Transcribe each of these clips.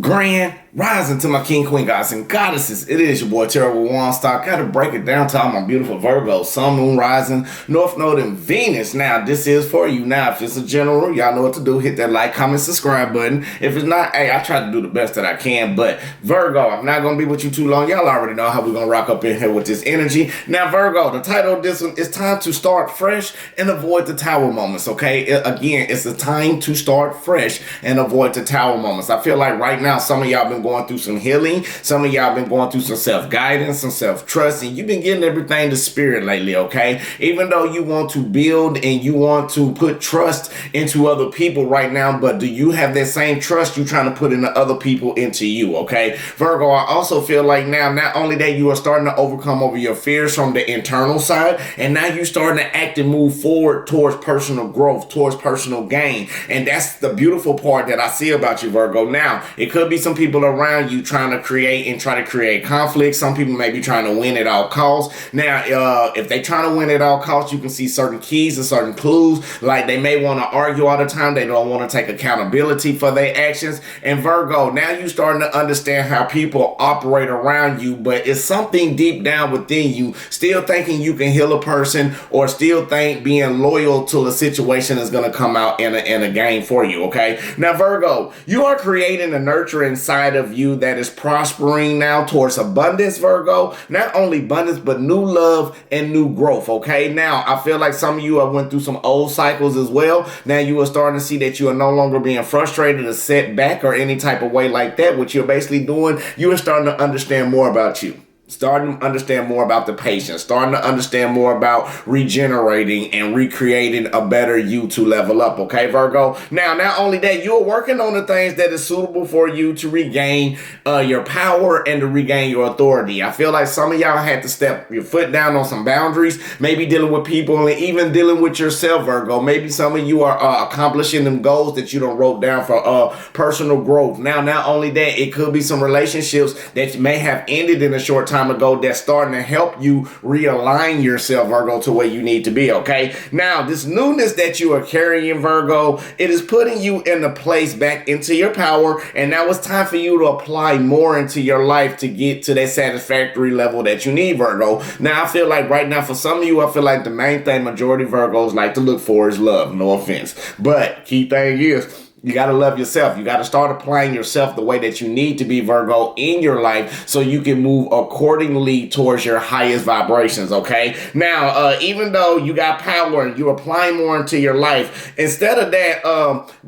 Grand rising to my king, queen, gods, and goddesses. It is your boy, Terrible Waunstar. Gotta break it down to all my beautiful Virgo, sun, moon, rising, north node, and Venus. Now, this is for you. Now, if it's a general, y'all know what to do. Hit that like, comment, subscribe button. If it's not, hey, I try to do the best that I can. But Virgo, I'm not gonna be with you too long. Y'all already know how we're gonna rock up in here with this energy. Now, Virgo, the title of this one is Time to Start Fresh and Avoid the Tower Moments, okay? Again, it's a time to start fresh and avoid the tower moments. I feel like right now, some of y'all been going through some healing. Some of y'all been going through some self-guidance, some self-trust, and you've been getting everything to spirit lately, okay? Even though you want to build and you want to put trust into other people right now, but do you have that same trust you're trying to put into other people into you, okay? Virgo, I also feel like now, not only that you are starting to overcome over your fears from the internal side, and now you're starting to act and move forward towards personal growth, towards personal gain. And that's the beautiful part that I see about you, Virgo. Now, it could be some people around you trying to create conflict. Some people may be trying to win at all costs. Now, if they trying to win at all costs, you can see certain keys and certain clues. Like they may want to argue all the time. They don't want to take accountability for their actions. And Virgo, now you starting to understand how people operate around you, but it's something deep down within you still thinking you can heal a person, or still think being loyal to a situation is going to come out in a game for you, okay? Now, Virgo, you are creating a nurture inside of you that is prospering now towards abundance, Virgo. Not only abundance, but new love and new growth, okay? Now, I feel like some of you have went through some old cycles as well. Now, you are starting to see that you are no longer being frustrated or set back or any type of way like that. What you're basically doing, you are starting to understand more about you. Starting to understand more about the patience, starting to understand more about regenerating and recreating a better you to level up, okay, Virgo? Now, not only that, you're working on the things that is suitable for you to regain your power and to regain your authority. I feel like some of y'all had to step your foot down on some boundaries, maybe dealing with people and even dealing with yourself, Virgo. Maybe some of you are accomplishing them goals that you done wrote down for personal growth. Now, not only that, it could be some relationships that may have ended in a short time ago that's starting to help you realign yourself, Virgo, to where you need to be, okay? Now, this newness that you are carrying, Virgo, it is putting you in the place back into your power, and now it's time for you to apply more into your life to get to that satisfactory level that you need, Virgo. Now, I feel like right now, for some of you, I feel like the main thing majority of Virgos like to look for is love, no offense. But key thing is, you got to love yourself. You got to start applying yourself the way that you need to be, Virgo, in your life so you can move accordingly towards your highest vibrations, okay? Now, even though you got power and you're applying more into your life, instead of that,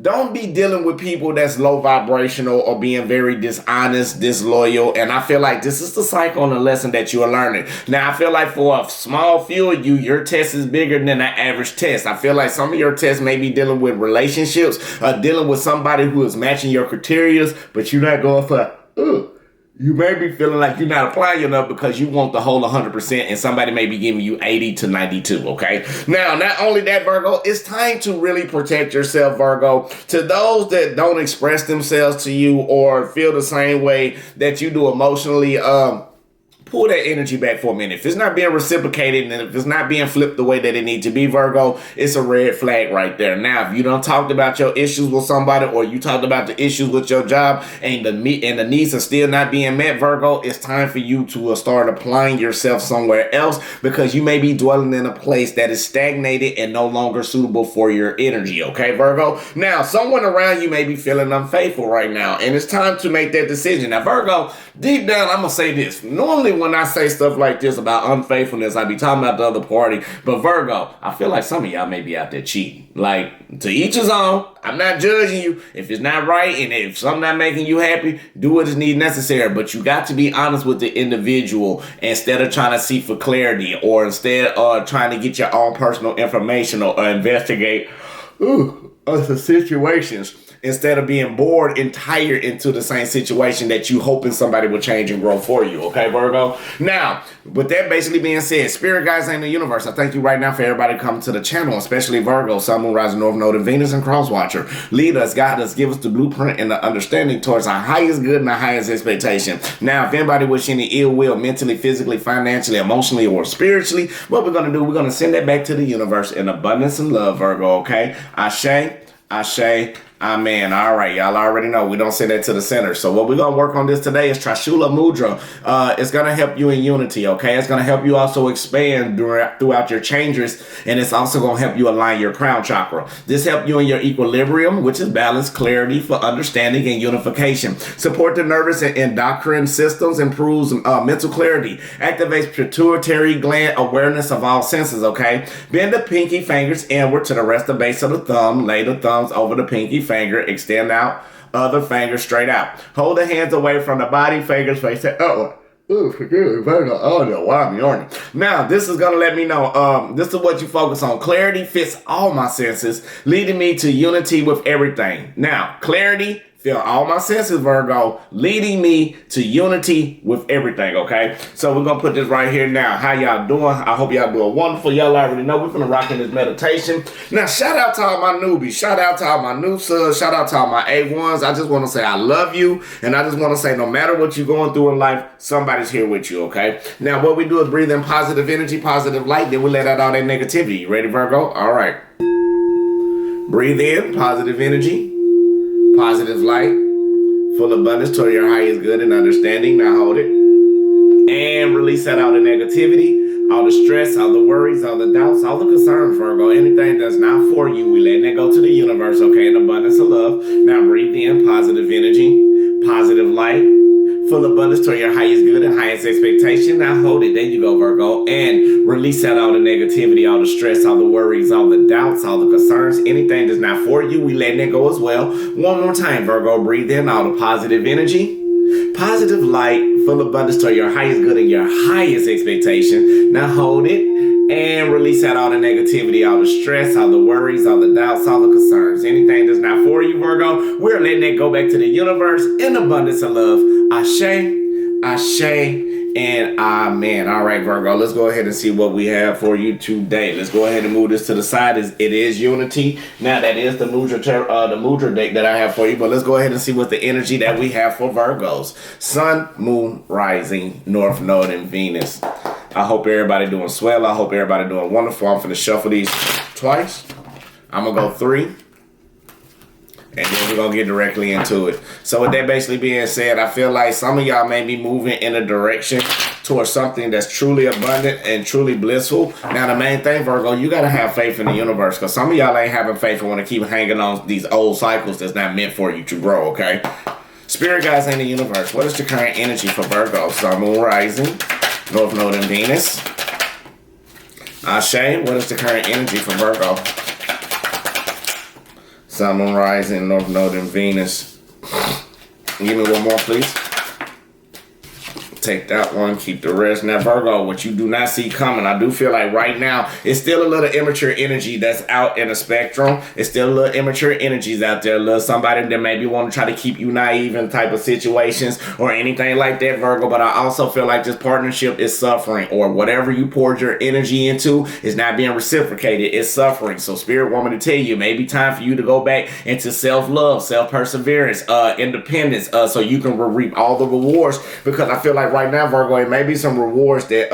don't be dealing with people that's low vibrational or being very dishonest, disloyal. And I feel like this is the cycle and the lesson that you are learning. Now, I feel like for a small few of you, your test is bigger than the average test. I feel like some of your tests may be dealing with relationships, dealing with somebody who is matching your criteria, but you're not going for, you may be feeling like you're not applying enough because you want the whole 100% and somebody may be giving you 80 to 92, okay? Now, not only that, Virgo, it's time to really protect yourself, Virgo. To those that don't express themselves to you or feel the same way that you do emotionally, pull that energy back for a minute. If it's not being reciprocated and if it's not being flipped the way that it needs to be, Virgo, it's a red flag right there. Now, if you done talked about your issues with somebody, or you talked about the issues with your job and the needs are still not being met, Virgo, it's time for you to start applying yourself somewhere else, because you may be dwelling in a place that is stagnated and no longer suitable for your energy, okay, Virgo? Now, someone around you may be feeling unfaithful right now, and it's time to make that decision. Now, Virgo, deep down, I'm going to say this. Normally, when I say stuff like this about unfaithfulness, I be talking about the other party. But Virgo, I feel like some of y'all may be out there cheating. Like, to each his own. I'm not judging you. If it's not right and if something not making you happy, do what is need necessary. But you got to be honest with the individual instead of trying to seek for clarity, or instead of trying to get your own personal information or investigate other situations, instead of being bored and tired into the same situation that you hoping somebody will change and grow for you, okay, Virgo? Now, with that basically being said, spirit guides in the universe, I thank you right now for everybody coming to the channel, especially Virgo, Sun, Moon, Rising, North Node, and Venus, and Cross Watcher. Lead us, guide us, give us the blueprint and the understanding towards our highest good and our highest expectation. Now, if anybody wish any ill will, mentally, physically, financially, emotionally, or spiritually, what we're going to do, we're going to send that back to the universe in abundance and love, Virgo, okay? Ashe, Ashe, Amen. All right, y'all already know we don't send that to the center. So what we're gonna work on this today is Trishula Mudra. It's gonna help you in unity. Okay, it's gonna help you also expand throughout your changes, and it's also gonna help you align your crown chakra. This helps you in your equilibrium, which is balance, clarity for understanding and unification. Support the nervous and endocrine systems, improves mental clarity, activates pituitary gland awareness of all senses. Okay, bend the pinky fingers inward to the rest of the base of the thumb. Lay the thumbs over the pinky finger, extend out, other finger straight out. Hold the hands away from the body, fingers facing outward. Ooh, forgive me, Virgo. I don't know why I'm yawning. Now, this is going to let me know, this is what you focus on. Clarity fits all my senses, leading me to unity with everything. Now, clarity feel all my senses, Virgo, leading me to unity with everything, okay? So we're going to put this right here now. How y'all doing? I hope y'all doing wonderful. Y'all already know we're going to rock in this meditation. Now, shout out to all my newbies. Shout out to all my new subs. Shout out to all my A1s. I just want to say I love you. And I just want to say no matter what you're going through in life, somebody's here with you, okay? Now, what we do is breathe in positive energy, positive light. Then we let out all that negativity. You ready, Virgo? All right. Breathe in positive energy. Positive light, full abundance toward your highest good and understanding. Now hold it. And release that all the negativity, all the stress, all the worries, all the doubts, all the concerns, Virgo. Anything that's not for you, we letting it go to the universe, okay? In abundance of love. Now breathe in positive energy, positive light, full abundance toward your highest good and highest expectation. Now hold it. There you go, Virgo. And release out all the negativity, all the stress, all the worries, all the doubts, all the concerns. Anything that's not for you, we letting it go as well. One more time, Virgo. Breathe in all the positive energy, positive light, full abundance toward your highest good and your highest expectation. Now hold it. And release out all the negativity, all the stress, all the worries, all the doubts, all the concerns. Anything that's not for you, Virgo, we're letting it go back to the universe in abundance of love. Ashe, Ashe, and amen. All right, Virgo, let's go ahead and see what we have for you today. Let's go ahead and move this to the side. It is unity. Now, that is the mudra deck that I have for you, but let's go ahead and see what the energy that we have for Virgos. Sun, Moon, Rising, North Node, and Venus. I hope everybody doing swell. I hope everybody doing wonderful. I'm finna shuffle these twice. I'm gonna go 3. And then we're going to get directly into it. So with that basically being said, I feel like some of y'all may be moving in a direction towards something that's truly abundant and truly blissful. Now, the main thing, Virgo, you got to have faith in the universe, because some of y'all ain't having faith and want to keep hanging on these old cycles that's not meant for you to grow, okay? Spirit guides in the universe. What is the current energy for Virgo? Sun, Moon, Rising, North Node, and Venus. Ashe, what is the current energy for Virgo? Sun, Moon, Rising, North Node, and Venus. Give me one more, please. Take that one, keep the rest. Now, Virgo, what you do not see coming, I do feel like right now, it's still a little immature energy that's out in the spectrum. It's still a little immature energies out there. A little somebody that maybe want to try to keep you naive in type of situations or anything like that, Virgo. But I also feel like this partnership is suffering, or whatever you poured your energy into is not being reciprocated. It's suffering. So Spirit want me to tell you, it may be time for you to go back into self-love, self-perseverance, independence, so you can reap all the rewards. Because I feel like right now, Virgo, it may be some rewards that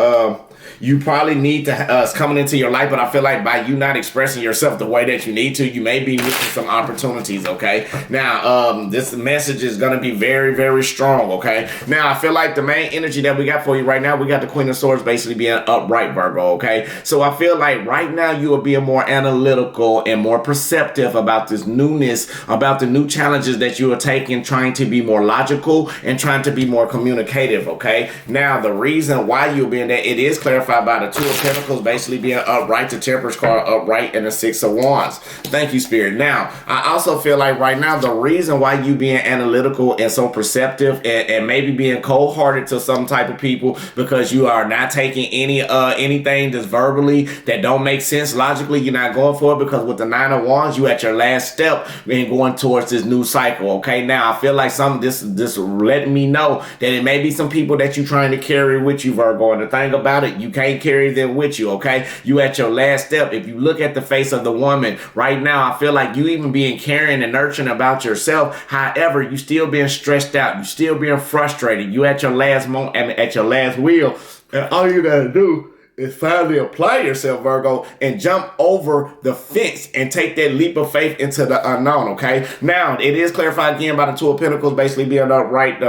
you probably need to coming into your life, but I feel like by you not expressing yourself the way that you need to, you may be missing some opportunities, okay? Now, this message is going to be very, very strong, okay? Now, I feel like the main energy that we got for you right now, we got the Queen of Swords basically being upright, Virgo, okay? So I feel like right now you are being more analytical and more perceptive about this newness, about the new challenges that you are taking, trying to be more logical and trying to be more communicative, okay? Now, the reason why you're being that, it is clarified by the Two of Pentacles basically being upright, the Temperance card upright, and the Six of Wands. Thank you, Spirit. Now, I also feel like right now, the reason why you being analytical and so perceptive and maybe being cold-hearted to some type of people, because you are not taking anything that's verbally that don't make sense logically. You're not going for it, because with the Nine of Wands, you at your last step in going towards this new cycle, okay? Now, I feel like this letting me know that it may be some people that you're trying to carry with you, Virgo. And the thing about it, you can't carry them with you, okay? You at your last step. If you look at the face of the woman right now, I feel like you even being caring and nurturing about yourself. However, you still being stressed out. You still being frustrated. You at your last moment, at your last wheel. And all you gotta do is finally apply yourself, Virgo, and jump over the fence and take that leap of faith into the unknown, okay? Now, it is clarified again by the Two of Pentacles basically being upright,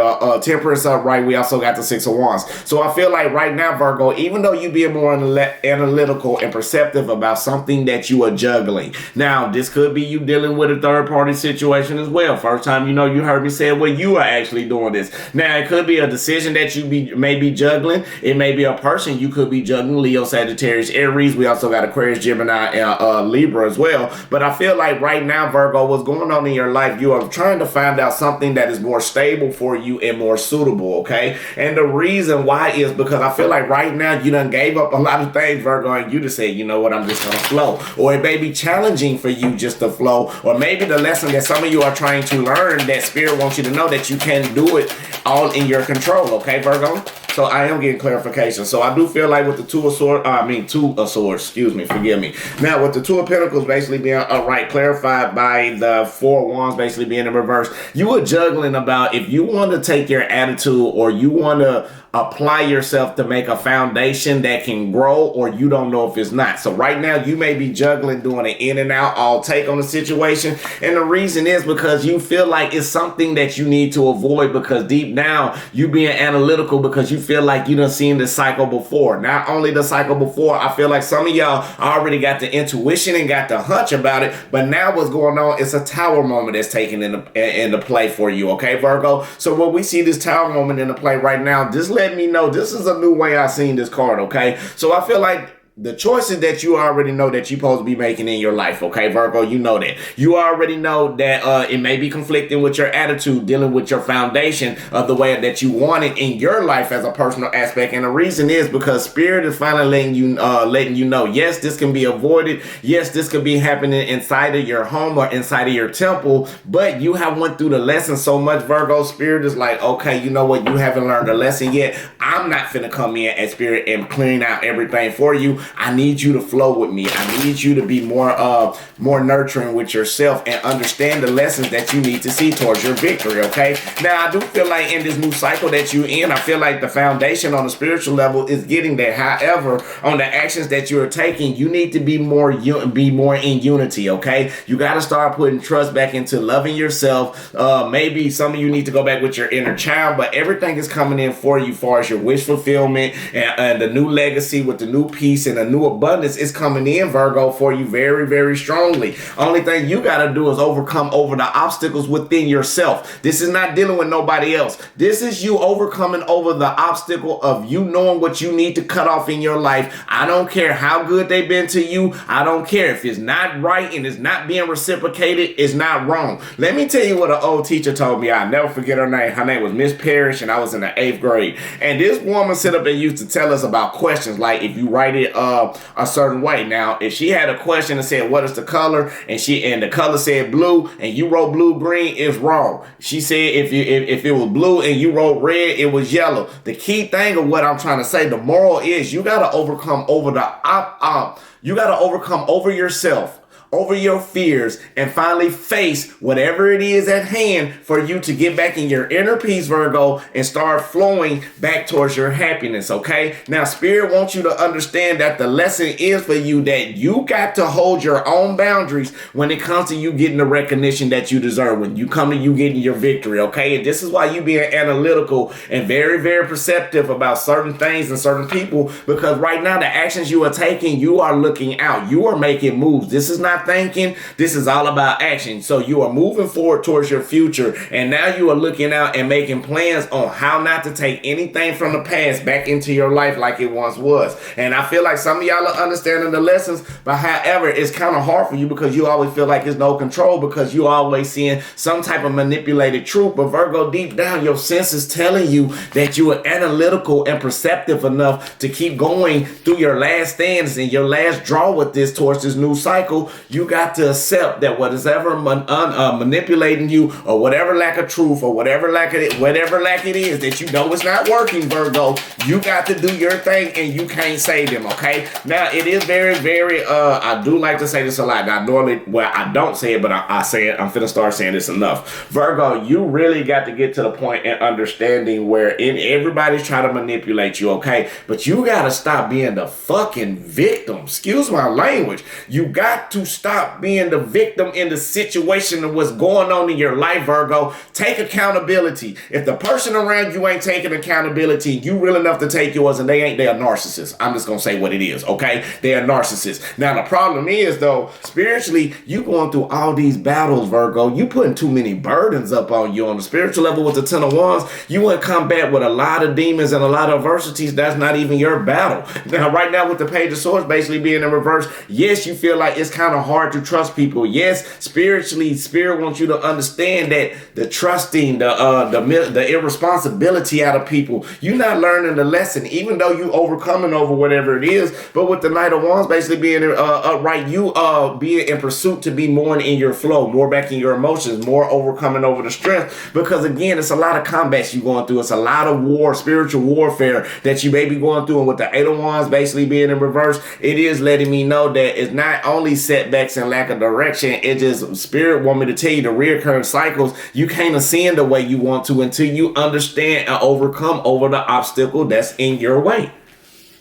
Temperance upright. We also got the Six of Wands. So I feel like right now, Virgo, even though you being more analytical and perceptive about something that you are juggling. Now, this could be you dealing with a third-party situation as well. First time, you heard me say, well, you are actually doing this. Now, it could be a decision that you may be juggling. It may be a person you could be juggling. Leo, Sagittarius, Aries. We also got Aquarius, Gemini, and Libra as well. But I feel like right now, Virgo, what's going on in your life, you are trying to find out something that is more stable for you and more suitable, okay? And the reason why is because I feel like right now you done gave up a lot of things, Virgo, and you just say, you know what, I'm just gonna flow. Or it may be challenging for you just to flow. Or maybe the lesson that some of you are trying to learn, that Spirit wants you to know that you can do it all in your control, okay, Virgo? So I am getting clarification. So I do feel like with the Two of Swords, excuse me, forgive me. Now with the Two of Pentacles basically being upright, clarified by the Four of Wands basically being in reverse, you were juggling about if you want to take your attitude or you want to apply yourself to make a foundation that can grow, or you don't know if it's not. So right now you may be juggling, doing an in and out, all take on the situation. And the reason is because you feel like it's something that you need to avoid, because deep down you being analytical because you feel like you done seen the cycle before. Not only the cycle before, I feel like some of y'all already got the intuition and got the hunch about it, but now what's going on, it's a tower moment that's taken into play for you, okay, Virgo? So when we see this tower moment into play right now, this let me know this is a new way I've seen this card, okay? So I feel like the choices that you already know that you're supposed to be making in your life, okay, Virgo, you know that. You already know that it may be conflicting with your attitude, dealing with your foundation of the way that you want it in your life as a personal aspect. And the reason is because Spirit is finally letting you know, yes, this can be avoided. Yes, this could be happening inside of your home or inside of your temple, but you have went through the lesson so much, Virgo. Spirit is like, okay, you know what? You haven't learned the lesson yet. I'm not finna come in as Spirit and clean out everything for you. I need you to flow with me. I need you to be more nurturing with yourself and understand the lessons that you need to see towards your victory, okay? Now, I do feel like in this new cycle that you're in, I feel like the foundation on the spiritual level is getting there. However, on the actions that you're taking, you need to be more in unity, okay? You got to start putting trust back into loving yourself. Maybe some of you need to go back with your inner child, but everything is coming in for you as far as your wish fulfillment and the new legacy with the new peace and a new abundance is coming in, Virgo, for you very, very strongly. Only thing you got to do is overcome over the obstacles within yourself. This is not dealing with nobody else. This is you overcoming over the obstacle of you knowing what you need to cut off in your life. I don't care how good they've been to you. I don't care if it's not right and it's not being reciprocated. It's not wrong. Let me tell you what an old teacher told me. I'll never forget her name. Her name was Miss Parrish, and I was in the 8th grade. And this woman sit up and used to tell us about questions, like if you write it a certain way. Now, if she had a question and said, what is the color? And the color said blue, and you wrote blue green, it's wrong. She said if it was blue and you wrote red, it was yellow. The key thing of what I'm trying to say, the moral is you got to overcome over you got to overcome over yourself, over your fears, and finally face whatever it is at hand for you to get back in your inner peace, Virgo, and start flowing back towards your happiness, okay? Now, Spirit wants you to understand that the lesson is for you that you got to hold your own boundaries when it comes to you getting the recognition that you deserve, when you come to you getting your victory, okay? And this is why you being analytical and very, very perceptive about certain things and certain people, because right now the actions you are taking, you are looking out. You are making moves. This is not thinking, this is all about action. So you are moving forward towards your future, and now you are looking out and making plans on how not to take anything from the past back into your life like it once was. And I feel like some of y'all are understanding the lessons, but however, it's kind of hard for you because you always feel like there's no control, because you always seeing some type of manipulated truth. But Virgo, deep down, your sense is telling you that you are analytical and perceptive enough to keep going through your last stands and your last draw with this towards this new cycle. you got to accept that whatever manipulating you, or whatever lack of truth, or whatever lack it is that you know is not working, Virgo, you got to do your thing and you can't save them, okay? Now, it is very, very, I do like to say this a lot. Now, normally, well, I don't say it, but I say it. I'm finna start saying this enough. Virgo, you really got to get to the point in understanding where everybody's trying to manipulate you, okay? But you got to stop being the fucking victim. Excuse my language. You got to stop being the victim in the situation of what's going on in your life, Virgo. Take accountability. If the person around you ain't taking accountability, you real enough to take yours, and they ain't, they are narcissists. I'm just gonna say what it is, okay? They are narcissists. Now, the problem is, though, spiritually, you going through all these battles, Virgo. You putting too many burdens up on you. On the spiritual level with the Ten of Wands, you want to combat with a lot of demons and a lot of adversities. That's not even your battle. Now, right now, with the Page of Swords basically being in reverse, yes, you feel like it's kind of hard to trust people. Yes, spiritually, Spirit wants you to understand that the trusting, the irresponsibility out of people, you're not learning the lesson, even though you overcoming over whatever it is. But with the Knight of Wands basically being upright, you being in pursuit to be more in your flow, more back in your emotions, more overcoming over the strength. Because again, it's a lot of combats you going through. It's a lot of war, spiritual warfare that you may be going through. And with the Eight of Wands basically being in reverse, it is letting me know that it's not only setbacks and lack of direction. It just, Spirit want me to tell you the reoccurring cycles. You can't ascend the way you want to until you understand and overcome over the obstacle that's in your way.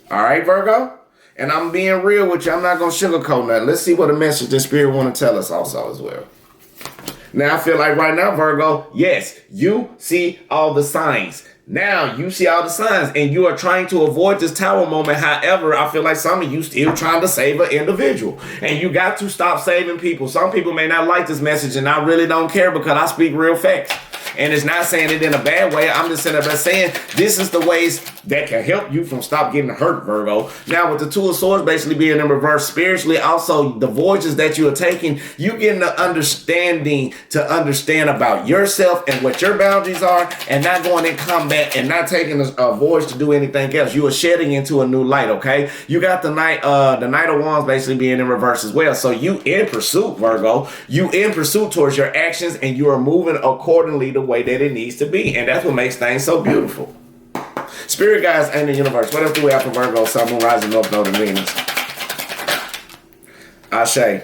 All right, Virgo? And I'm being real with you. I'm not going to sugarcoat nothing. Let's see what a message the Spirit want to tell us also as well. Now, I feel like right now, Virgo, yes, you see all the signs. Now, you see all the signs, and you are trying to avoid this tower moment. However, I feel like some of you still trying to save an individual, and you got to stop saving people. Some people may not like this message, and I really don't care because I speak real facts. And it's not saying it in a bad way. I'm just saying this is the ways that can help you from stop getting hurt, Virgo. Now, with the Two of Swords basically being in reverse, spiritually, also the voyages that you are taking, you getting the understanding to understand about yourself and what your boundaries are, and not going in combat and not taking a voyage to do anything else. You are shedding into a new light, okay? You got the Knight of Wands basically being in reverse as well. So you in pursuit, Virgo. You in pursuit towards your actions, and you are moving accordingly the way that it needs to be. And that's what makes things so beautiful. Spirit guides and the universe. What else do we have for Virgo, Sun, Moon, Rising, North Node, and Venus? Ashe.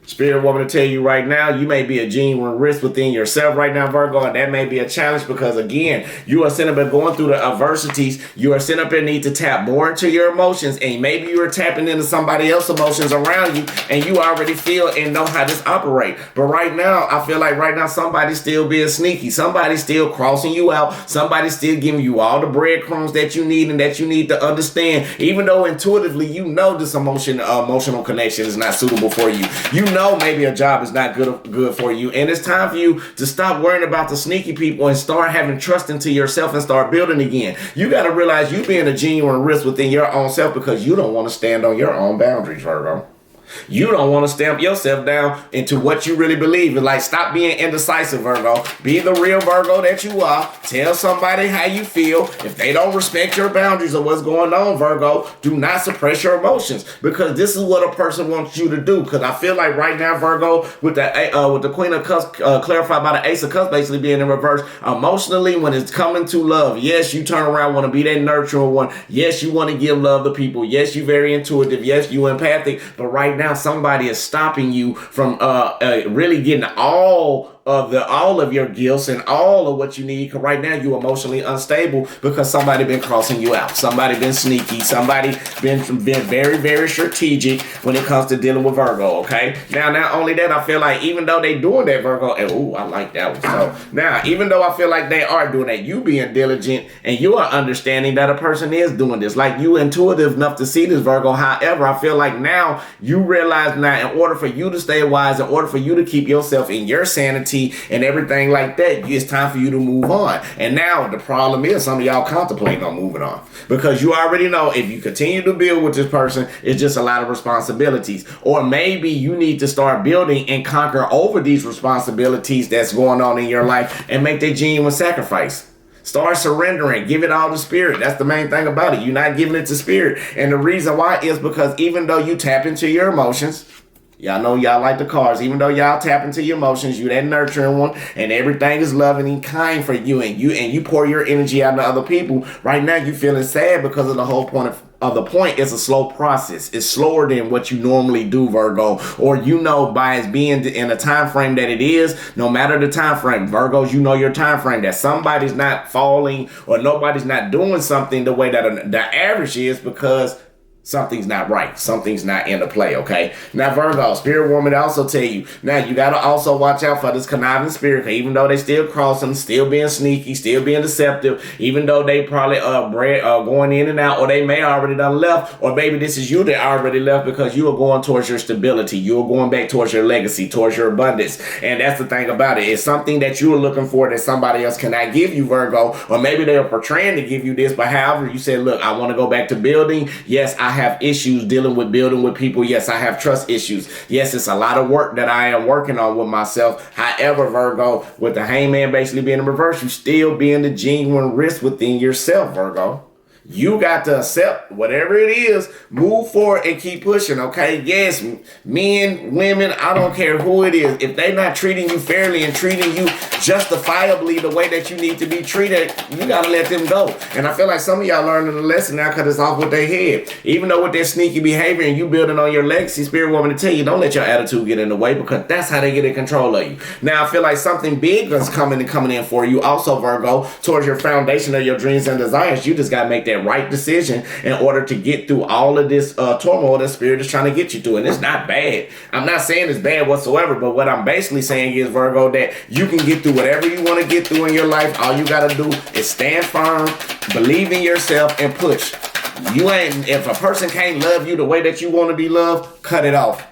Spirit want me to tell you right now, you may be a genuine risk within yourself right now, Virgo, and that may be a challenge because, again, you are sitting up and going through the adversities. You are sitting up and need to tap more into your emotions, and maybe you are tapping into somebody else's emotions around you, and you already feel and know how this operates. But right now, I feel like right now somebody's still being sneaky. Somebody's still crossing you out. Somebody's still giving you all the breadcrumbs that you need and that you need to understand, even though intuitively you know this emotional connection is not suitable for you. You know maybe a job is not good for you, and it's time for you to stop worrying about the sneaky people and start having trust into yourself and start building again. You got to realize you being a genuine risk within your own self because you don't want to stand on your own boundaries, Virgo. You don't want to stamp yourself down into what you really believe. It's like, stop being indecisive, Virgo. Be the real Virgo that you are. Tell somebody how you feel. If they don't respect your boundaries or what's going on, Virgo, do not suppress your emotions, because this is what a person wants you to do. Because I feel like right now, Virgo, with the Queen of Cups clarified by the Ace of Cups basically being in reverse, emotionally, when it's coming to love, yes, you turn around, want to be that nurturing one. Yes, you want to give love to people. Yes, you're very intuitive. Yes, you empathic. But right now, somebody is stopping you from really getting all of your gifts and all of what you need. Cause right now you're emotionally unstable because somebody been crossing you out. Somebody been sneaky. Somebody been very, very strategic when it comes to dealing with Virgo. Okay. Now, not only that, I feel like even though they doing that, Virgo, and I like that one. So now, even though I feel like they are doing that, you being diligent and you are understanding that a person is doing this. Like, you intuitive enough to see this, Virgo. However, I feel like now you realize now, in order for you to stay wise, in order for you to keep yourself in your sanity and everything like that, it's time for you to move on. And now the problem is some of y'all contemplating on moving on because you already know if you continue to build with this person, it's just a lot of responsibilities. Or maybe you need to start building and conquer over these responsibilities that's going on in your life and make that genuine sacrifice. Start surrendering. Give it all to Spirit. That's the main thing about it. You're not giving it to Spirit. And the reason why is because even though you tap into your emotions, Y'all know y'all like the cards. Even though y'all tap into your emotions, you that nurturing one, and everything is loving and kind for you, and you pour your energy out to other people. Right now, you feeling sad because of the whole point of the point. It's a slow process. It's slower than what you normally do, Virgo. Or by it being in the time frame that it is, no matter the time frame, Virgos, you know your time frame, that somebody's not falling or nobody's not doing something the way that the average is, because something's not right. Something's not into play, okay? Now, Virgo, spirit woman also tell you, now you got to also watch out for this conniving spirit, even though they still crossing, still being sneaky, still being deceptive, even though they probably going in and out, or they may already done left, or maybe this is you that already left because you are going towards your stability. You are going back towards your legacy, towards your abundance. And that's the thing about it. It's something that you are looking for that somebody else cannot give you, Virgo, or maybe they are portraying to give you this, but however, you said, look, I want to go back to building. Yes, I have issues dealing with building with people. Yes, I have trust issues. Yes, it's a lot of work that I am working on with myself. However, Virgo, with the hangman basically being in reverse, you still being the genuine risk within yourself, Virgo. You got to accept whatever it is, move forward and keep pushing, okay? Yes, men, women, I don't care who it is. If they're not treating you fairly and treating you justifiably the way that you need to be treated, you got to let them go. And I feel like some of y'all learning the lesson now because it's off with their head. Even though with their sneaky behavior and you building on your legacy, spirit woman to tell you, don't let your attitude get in the way, because that's how they get in control of you. Now, I feel like something big is coming in for you also, Virgo, towards your foundation of your dreams and desires. You just got to make that right decision in order to get through all of this turmoil that spirit is trying to get you through. And it's not bad. I'm not saying it's bad whatsoever, but what I'm basically saying is, Virgo, that you can get through whatever you want to get through in your life. All you got to do is stand firm, believe in yourself, and push. If a person can't love you the way that you want to be loved, cut it off.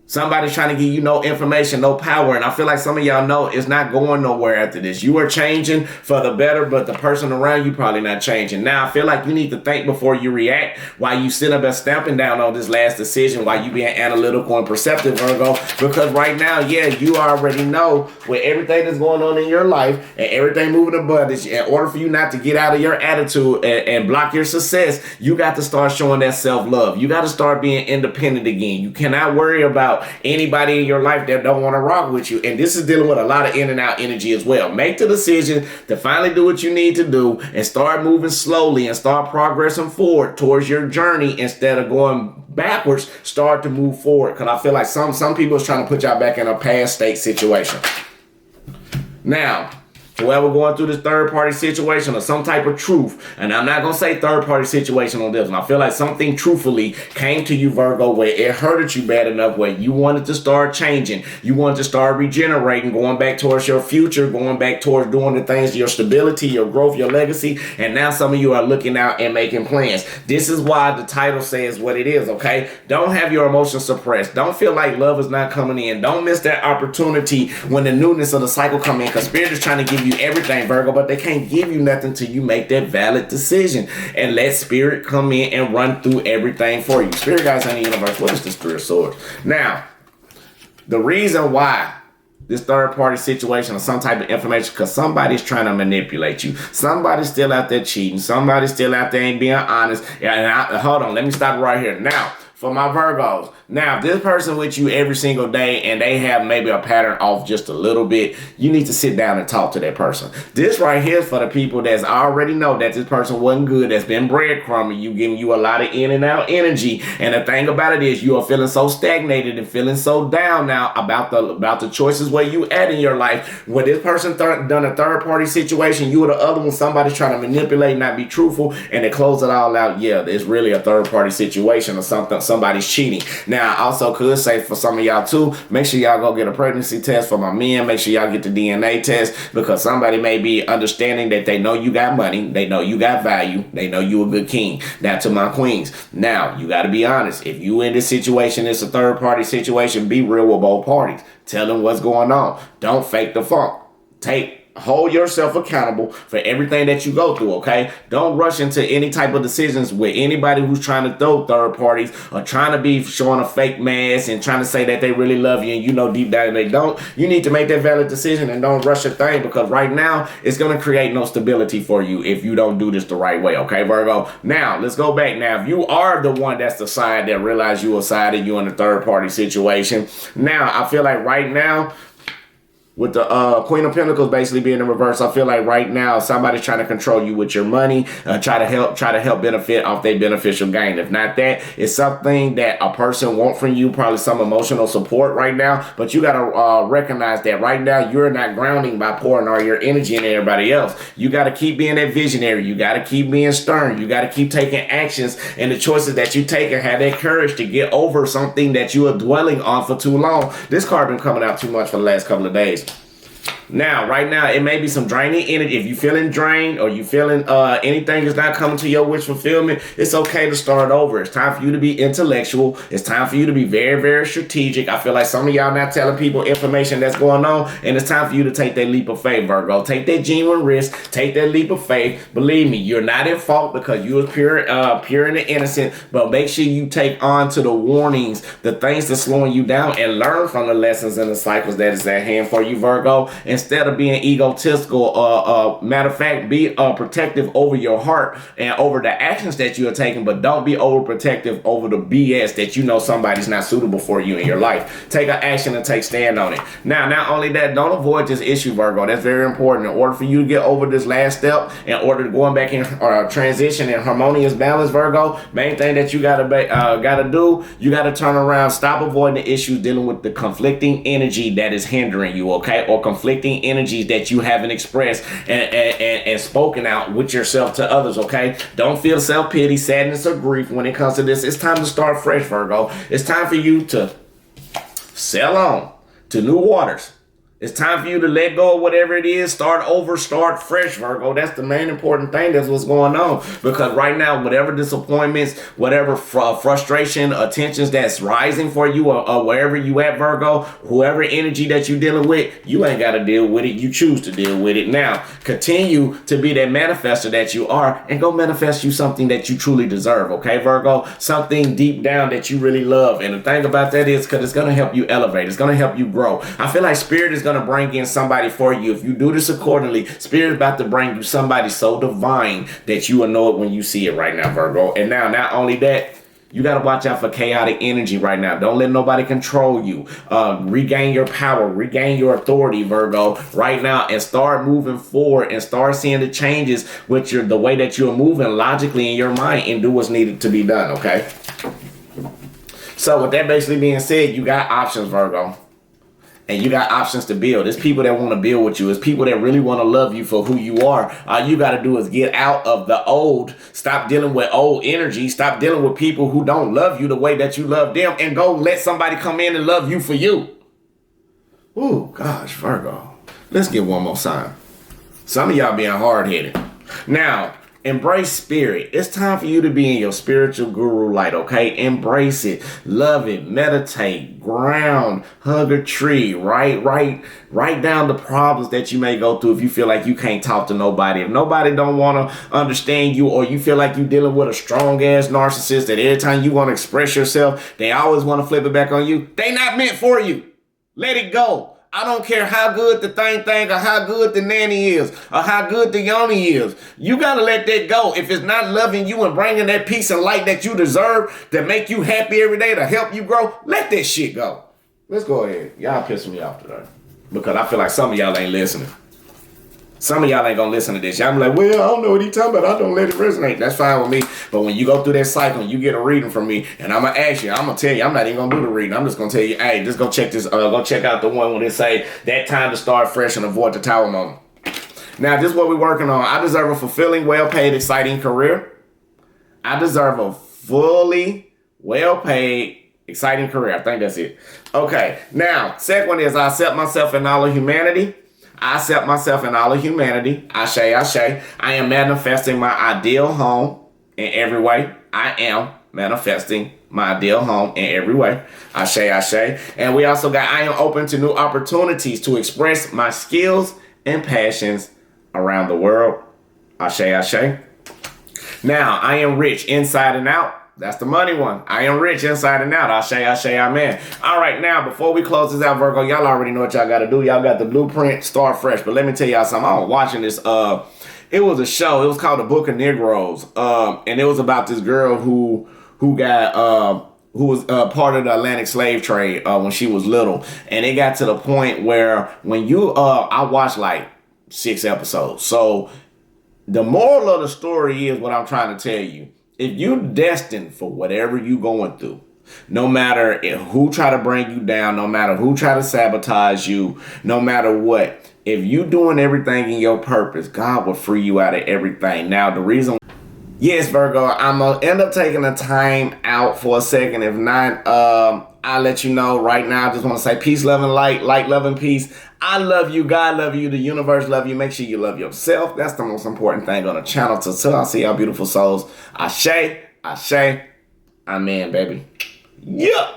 Somebody's trying to give you no information, no power. And I feel like some of y'all know it's not going nowhere after this. You are changing for the better, but the person around you probably not changing. Now, I feel like you need to think before you react, while you sit up and stamping down on this last decision, while you being analytical and perceptive, Virgo. Because right now, yeah, you already know with everything that's going on in your life and everything moving abundance, in order for you not to get out of your attitude and block your success, you got to start showing that self-love. You got to start being independent again. You cannot worry about anybody in your life that don't want to rock with you. And this is dealing with a lot of in and out energy as well. Make the decision to finally do what you need to do and start moving slowly and start progressing forward towards your journey instead of going backwards. Start to move forward, because I feel like some people is trying to put y'all back in a past state situation. Now, whoever going through this third party situation or some type of truth, and I'm not going to say third party situation on this one. I feel like something truthfully came to you, Virgo, where it hurted you bad enough, where you wanted to start changing. You wanted to start regenerating, going back towards your future, going back towards doing the things, your stability, your growth, your legacy. And now some of you are looking out and making plans. This is why the title says what it is, okay? Don't have your emotions suppressed. Don't feel like love is not coming in. Don't miss that opportunity when the newness of the cycle come in, because spirit is trying to give you everything, Virgo, but they can't give you nothing till you make that valid decision and let spirit come in and run through everything for you. Spirit guys in the universe, what is this Three of Swords? Now, the reason why this third party situation or some type of information, because somebody's trying to manipulate you. Somebody's still out there cheating. Somebody's still out there ain't being honest. Hold on, let me stop right here. Now, for my Virgos, now if this person with you every single day and they have maybe a pattern off just a little bit, you need to sit down and talk to that person. This right here is for the people that's already know that this person wasn't good, that's been breadcrumbing you, giving you a lot of in and out energy. And the thing about it is you are feeling so stagnated and feeling so down now about the choices where you at in your life. When this person done a third party situation, you or the other one, somebody's trying to manipulate, not be truthful, and they close it all out. Yeah, it's really a third party situation or something. Somebody's cheating. Now, I also could say for some of y'all too, make sure y'all go get a pregnancy test. For my men, make sure y'all get the DNA test, because somebody may be understanding that they know you got money, they know you got value, they know you a good king. Now, to my queens, now you got to be honest. If you in this situation, it's a third party situation, be real with both parties. Tell them what's going on. Don't fake the funk. Take hold yourself accountable for everything that you go through, okay? Don't rush into any type of decisions with anybody who's trying to throw third parties or trying to be showing a fake mask and trying to say that they really love you and you know deep down they don't. You need to make that valid decision and don't rush a thing, because right now it's going to create no stability for you if you don't do this the right way, okay, Virgo? Now, let's go back. Now, if you are the one that's the side that realize you a side and you in a third party situation, now I feel like right now, with the Queen of Pentacles basically being in reverse, I feel like right now somebody's trying to control you with your money, try to help benefit off their beneficial gain. If not that, it's something that a person wants from you, probably some emotional support right now. But you gotta recognize that right now you're not grounding by pouring all your energy into everybody else. You gotta keep being that visionary. You gotta keep being stern. You gotta keep taking actions, and the choices that you take and have that courage to get over something that you are dwelling on for too long. This card been coming out too much for the last couple of days. Now, right now, it may be some draining energy. If you're feeling drained or you feeling anything is not coming to your wish fulfillment, it's okay to start over. It's time for you to be intellectual. It's time for you to be very, very strategic. I feel like some of y'all not telling people information that's going on, and it's time for you to take that leap of faith, Virgo. Take that genuine risk. Take that leap of faith. Believe me, you're not in fault because you was pure and innocent, but make sure you take on to the warnings, the things that's slowing you down, and learn from the lessons and the cycles that is at hand for you, Virgo. Instead of being egotistical, matter of fact, be protective over your heart and over the actions that you are taking, but don't be overprotective over the BS that you know somebody's not suitable for you in your life. Take an action and take stand on it. Now, not only that, don't avoid this issue, Virgo. That's very important. In order for you to get over this last step, in order to going back in transition and harmonious balance, Virgo, main thing that you gotta do, you gotta turn around, stop avoiding the issues dealing with the conflicting energy that is hindering you, okay, or conflicting energies that you haven't expressed and spoken out with yourself to others, okay? Don't feel self-pity, sadness, or grief when it comes to this. It's time to start fresh, Virgo. It's time for you to sail on to new waters. It's time for you to let go of whatever it is, start over, start fresh, Virgo. That's the main important thing. That's what's going on. Because right now, whatever disappointments, whatever frustration or tensions that's rising for you or wherever you at, Virgo, whoever energy that you're dealing with, you ain't got to deal with it. You choose to deal with it. Now, continue to be that manifester that you are and go manifest you something that you truly deserve, okay, Virgo? Something deep down that you really love. And the thing about that is because it's going to help you elevate. It's going to help you grow. I feel like Spirit is going to bring in somebody for you. If you do this accordingly, Spirit is about to bring you somebody so divine that you will know it when you see it right now, Virgo. And now, not only that, you got to watch out for chaotic energy right now. Don't let nobody control you. Regain your power, regain your authority, Virgo, right now, and start moving forward and start seeing the changes with the way that you're moving logically in your mind, and do what's needed to be done, okay? So with that basically being said, you got options, Virgo. And you got options to build. It's people that want to build with you. It's people that really want to love you for who you are. All you got to do is get out of the old. Stop dealing with old energy. Stop dealing with people who don't love you the way that you love them. And go let somebody come in and love you for you. Ooh, gosh, Virgo. Let's get one more sign. Some of y'all being hard-headed. Now, embrace spirit. It's time for you to be in your spiritual guru light, okay? Embrace it. Love it. Meditate. Ground. Hug a tree. Write down the problems that you may go through if you feel like you can't talk to nobody. If nobody don't want to understand you, or you feel like you're dealing with a strong-ass narcissist that every time you want to express yourself, they always want to flip it back on you. They not meant for you. Let it go. I don't care how good the thing or how good the nanny is or how good the yoni is. You got to let that go. If it's not loving you and bringing that peace and light that you deserve to make you happy every day, to help you grow, let that shit go. Let's go ahead. Y'all pissing me off today because I feel like some of y'all ain't listening. Some of y'all ain't going to listen to this. Y'all be like, well, I don't know what he's talking about. I don't let it resonate. That's fine with me. But when you go through that cycle, you get a reading from me, and I'm going to ask you, I'm going to tell you, I'm not even going to do the reading. I'm just going to tell you, hey, just go check this, go check out the one when it say that time to start fresh and avoid the tower moment. Now, this is what we're working on. I deserve a fulfilling, well-paid, exciting career. I deserve a fully well-paid, exciting career. I think that's it. Okay. Now, second one is I accept myself and all of humanity. I accept myself and all of humanity. Ashe, ashe. I am manifesting my ideal home in every way. I am manifesting my ideal home in every way. Ashe, ashe. And we also got I am open to new opportunities to express my skills and passions around the world. Ashe, ashe. Now, I am rich inside and out. That's the money one. I am rich inside and out. Ashe, ashe, amen. All right, now, before we close this out, Virgo, y'all already know what y'all got to do. Y'all got the blueprint, start fresh. But let me tell y'all something. I was watching this. It was a show. It was called The Book of Negroes. And it was about this girl who was part of the Atlantic slave trade when she was little. And it got to the point where when I watched like 6 episodes. So the moral of the story is what I'm trying to tell you. If you're destined for whatever you're going through, no matter who try to bring you down, no matter who try to sabotage you, no matter what, if you doing everything in your purpose, God will free you out of everything. Now, the reason... Yes, Virgo, I'm going to end up taking a time out for a second. If not, I'll let you know right now. I just want to say peace, love, and light. Light, love, and peace. I love you. God love you. The universe love you. Make sure you love yourself. That's the most important thing on the channel. Till I see y'all beautiful souls. Ashe, ashe, amen, baby. Yeah.